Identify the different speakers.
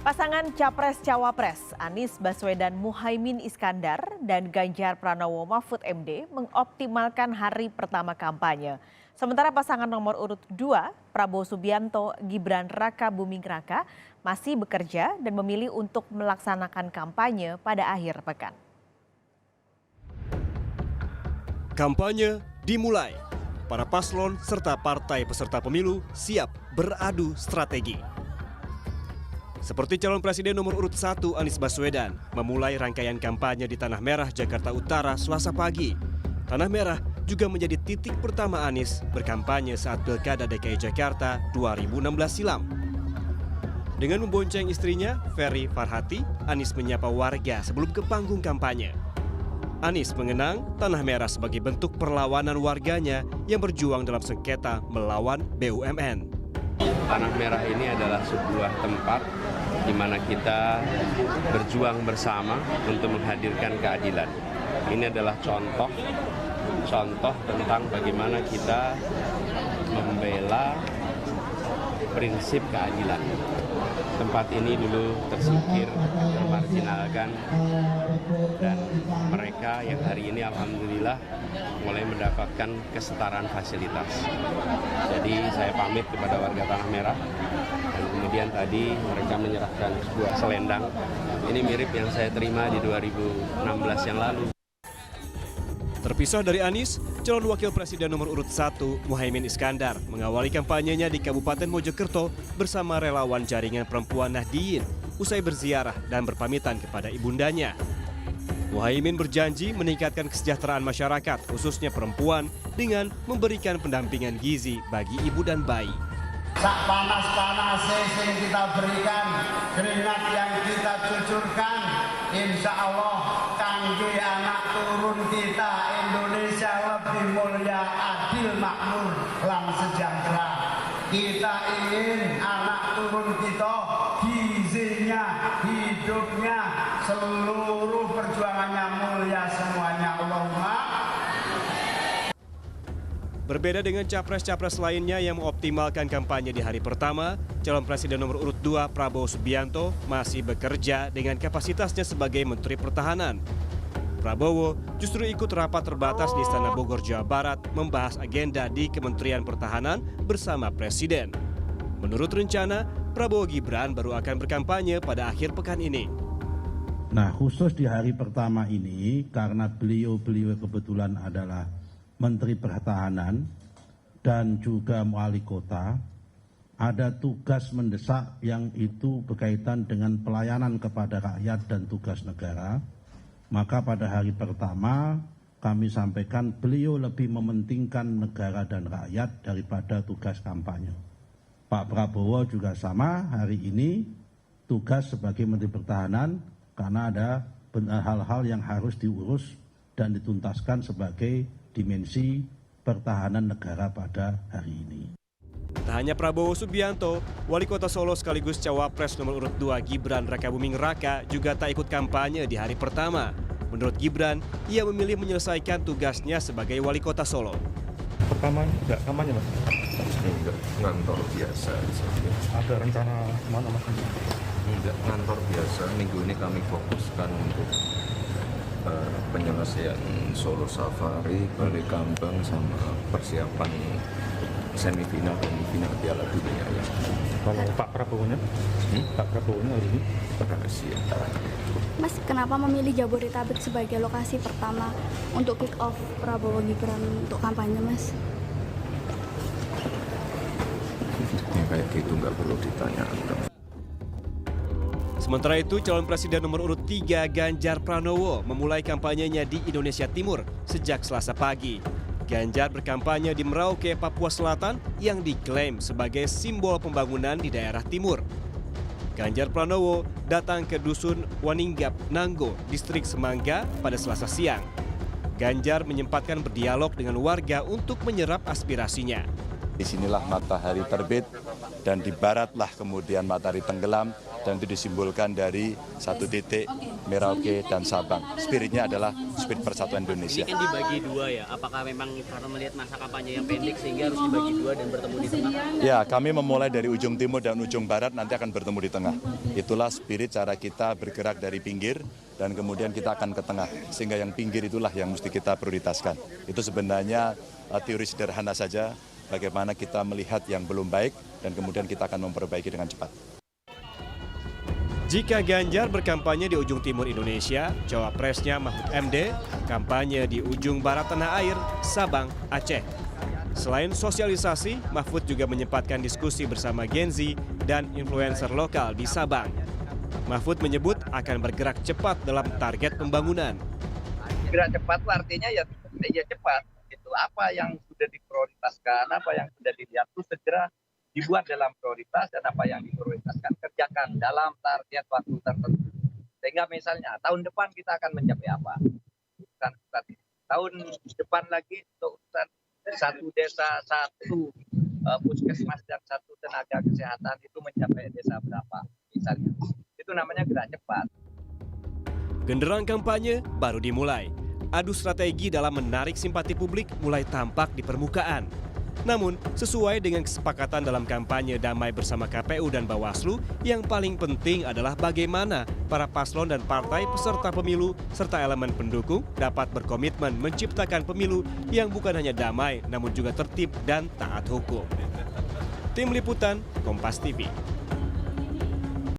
Speaker 1: Pasangan Capres-Cawapres Anies Baswedan Muhaimin Iskandar dan Ganjar Pranowo Mahfud MD mengoptimalkan hari pertama kampanye. Sementara pasangan nomor urut 2 Prabowo Subianto Gibran Raka Buming Raka masih bekerja dan memilih untuk melaksanakan kampanye pada akhir pekan.
Speaker 2: Kampanye dimulai. Para paslon serta partai peserta pemilu siap beradu strategi. Seperti calon presiden nomor urut 1 Anies Baswedan memulai rangkaian kampanye di Tanah Merah, Jakarta Utara Selasa pagi. Tanah Merah juga menjadi titik pertama Anies berkampanye saat Pilkada DKI Jakarta 2016 silam. Dengan membonceng istrinya, Ferry Farhati, Anies menyapa warga sebelum ke panggung kampanye. Anies mengenang Tanah Merah sebagai bentuk perlawanan warganya yang berjuang dalam sengketa melawan BUMN.
Speaker 3: Tanah Merah ini adalah sebuah tempat di mana kita berjuang bersama untuk menghadirkan keadilan. Ini adalah contoh tentang bagaimana kita membela prinsip keadilan. Tempat ini dulu tersingkir, termarginalkan, dan mereka yang hari ini alhamdulillah mulai mendapatkan kesetaraan fasilitas. Jadi saya pamit kepada warga Tanah Merah, dan kemudian tadi mereka menyerahkan sebuah selendang. Ini mirip yang saya terima di 2016 yang lalu.
Speaker 2: Terpisah dari Anies, calon wakil presiden nomor urut 1 Muhaimin Iskandar mengawali kampanyenya di Kabupaten Mojokerto bersama relawan jaringan perempuan Nahdien usai berziarah dan berpamitan kepada ibundanya. Muhaimin berjanji meningkatkan kesejahteraan masyarakat, khususnya perempuan, dengan memberikan pendampingan gizi bagi ibu dan bayi.
Speaker 4: Sak panas-panasnya yang kita berikan, keringat yang kita cucurkan, insya Allah kangge anak turun kita Indonesia lebih mulia, adil, makmur, lan sejahtera. Kita ingin anak turun kita gizinya, hidupnya, seluruh perjuangannya mulia semuanya. Allahumma.
Speaker 2: Berbeda dengan capres-capres lainnya yang mengoptimalkan kampanye di hari pertama, calon presiden nomor urut 2 Prabowo Subianto masih bekerja dengan kapasitasnya sebagai Menteri Pertahanan. Prabowo justru ikut rapat terbatas di Istana Bogor, Jawa Barat membahas agenda di Kementerian Pertahanan bersama Presiden. Menurut rencana, Prabowo Gibran baru akan berkampanye pada akhir pekan ini.
Speaker 5: Nah, khusus di hari pertama ini, karena beliau kebetulan adalah Menteri Pertahanan dan juga wali kota, ada tugas mendesak yang itu berkaitan dengan pelayanan kepada rakyat dan tugas negara. Maka pada hari pertama kami sampaikan beliau lebih mementingkan negara dan rakyat daripada tugas kampanye. Pak Prabowo juga sama, hari ini tugas sebagai Menteri Pertahanan karena ada hal-hal yang harus diurus dan dituntaskan sebagai dimensi pertahanan negara pada hari ini.
Speaker 2: Tak hanya Prabowo Subianto, Wali Kota Solo sekaligus Cawapres nomor urut 2 Gibran Raka Buming Raka juga tak ikut kampanye di hari pertama. Menurut Gibran, ia memilih menyelesaikan tugasnya sebagai Wali Kota Solo.
Speaker 6: Pertama enggak kampanye, Mas?
Speaker 7: Enggak, ngantor biasa saja.
Speaker 6: Ada rencana mana, Mas?
Speaker 7: Enggak, ngantor biasa. Minggu ini kami fokuskan untuk penyelesaian Solo Safari, Bali Kambang, sama persiapan semifinal dan final Piala Dunia ya.
Speaker 6: Kalau Pak Prabowo-nya? Pak Prabowo-nya hari ini?
Speaker 7: Rahasia.
Speaker 8: Mas, kenapa memilih Jabodetabek sebagai lokasi pertama untuk kick off Prabowo Gibran untuk kampanye, Mas?
Speaker 7: Ya kayak gitu nggak perlu ditanyakan.
Speaker 2: Sementara itu, calon presiden nomor urut 3 Ganjar Pranowo memulai kampanyenya di Indonesia Timur sejak Selasa pagi. Ganjar berkampanye di Merauke, Papua Selatan yang diklaim sebagai simbol pembangunan di daerah timur. Ganjar Pranowo datang ke Dusun Waninggap, Nanggo, Distrik Semangga pada Selasa siang. Ganjar menyempatkan berdialog dengan warga untuk menyerap aspirasinya.
Speaker 9: Disinilah matahari terbit dan di baratlah kemudian matahari tenggelam, dan itu disimbolkan dari satu titik Merauke dan Sabang. Spiritnya adalah spirit persatuan Indonesia.
Speaker 10: Ini kan dibagi dua ya, apakah memang karena melihat masa kampanye yang pendek sehingga harus dibagi dua dan bertemu di tengah?
Speaker 9: Ya, kami memulai dari ujung timur dan ujung barat, nanti akan bertemu di tengah. Itulah spirit cara kita bergerak dari pinggir dan kemudian kita akan ke tengah. Sehingga yang pinggir itulah yang mesti kita prioritaskan. Itu sebenarnya teori sederhana saja, bagaimana kita melihat yang belum baik dan kemudian kita akan memperbaiki dengan cepat.
Speaker 2: Jika Ganjar berkampanye di ujung timur Indonesia, cawapresnya Mahfud MD kampanye di ujung barat tanah air, Sabang, Aceh. Selain sosialisasi, Mahfud juga menyempatkan diskusi bersama Gen Z dan influencer lokal di Sabang. Mahfud menyebut akan bergerak cepat dalam target pembangunan.
Speaker 11: Gerak cepat itu artinya ya cepat. Itu apa yang sudah diprioritaskan, apa yang sudah dilihat itu segera dibuat dalam prioritas, dan apa yang diprioritaskan kerjakan dalam target waktu tertentu. Sehingga misalnya tahun depan kita akan mencapai apa? Tahun depan lagi untuk urusan satu desa, satu puskesmas dan satu tenaga kesehatan itu mencapai desa berapa misalnya. Itu namanya gerak cepat.
Speaker 2: Genderang kampanye baru dimulai. Adu strategi dalam menarik simpati publik mulai tampak di permukaan. Namun, sesuai dengan kesepakatan dalam kampanye damai bersama KPU dan Bawaslu, yang paling penting adalah bagaimana para paslon dan partai peserta pemilu serta elemen pendukung dapat berkomitmen menciptakan pemilu yang bukan hanya damai, namun juga tertib dan taat hukum. Tim Liputan, Kompas TV.